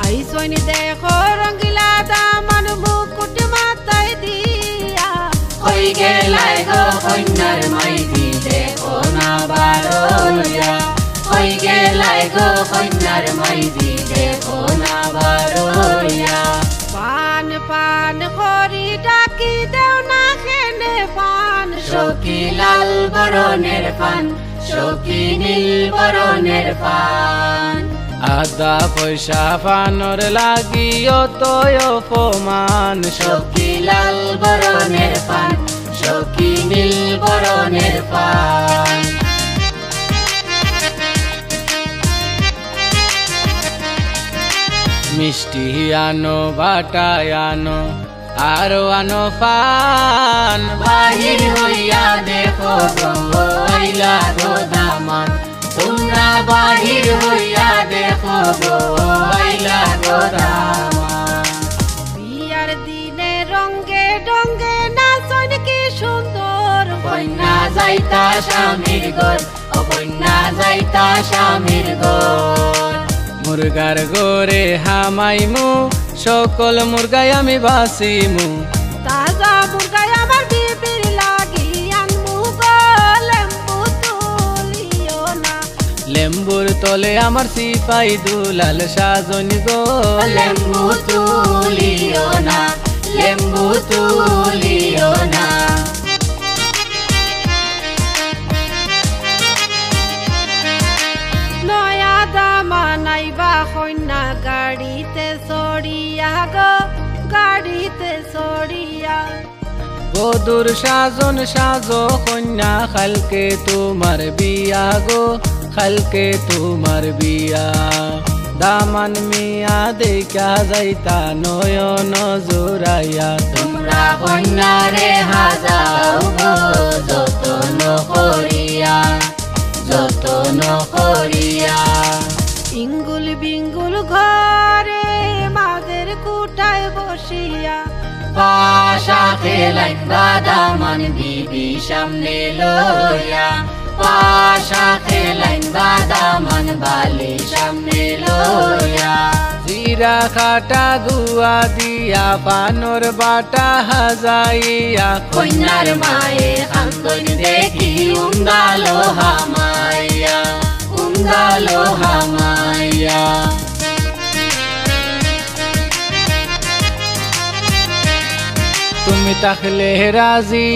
আইসনি দেখো রঙ্গিলা দামান মুকুট মাথায় দিয়া কই গেলাই গো কন্যার মাইদি দেখো না বারোয়া কই গেলাই গো কন্যার মাইদি দেখো না বারোয়া পান পান করি ডাকি দেও না খেনে পান সখী লাল বরণের পান সখী নীল বরণের পান আদা পয়সা পানর লাগিও তয় অপমান সখী লাল বরণের পান সখী নীল বরণের পান মিষ্টি আনো বাটায় আনো আরো আনো পান বাহির হইয়া দেখো গো আইলা গো দামান তোমরা বাহির হইয়া দেখো গো আইলা গো দামান বিয়ার দিনে রঙ্গে ডঙ্গে নাচন কি সুন্দর কন্যা যাইতা স্বামীর ঘর ও কন্যা যাইতা স্বামীর ঘর মুরগার গোরে হামাইমু সকল মুরগাই আমি বাসিমু তাজা মুরগায় আমার বিবির লাগি আনমু গো লেম্বু তুলিও না লেম্বুর তলে আমার সিপাই দুলাল সাজন গো লেম্বু তুলিও না লেম্বু তুলিও না নয়া দামা নাইবা কন্যা গাড়িতে চড়িয়া গো গাড়িতে চড়িয়া বধুর সাজন সাজো কন্যা খালকে তোমার বিয়া গো খালকে তোমার বিয়া দামান মিয়া দেখা যাইতা নয়ন জোরাইয়া তোমরা কন্যারে হাজাও গো যতন করিয়া যতন করিয়া ইঙ্গুল বিঙ্গুল ঘরে মাদের কুটায় বসিয়া পাশা খেলাইন বাদামান বিবি সামনে লইয়া পাশা খেলাইন বাদামান বালি সামনে লইয়া জিরা খাটা গুয়া দিয়া পানর বাটা হাজাইয়া কন্যার মায়ে কান্দন দেখি উঙ্গালো হামাইয়া উঙ্গালো হামাইয়া তুমি তাহলে রাজি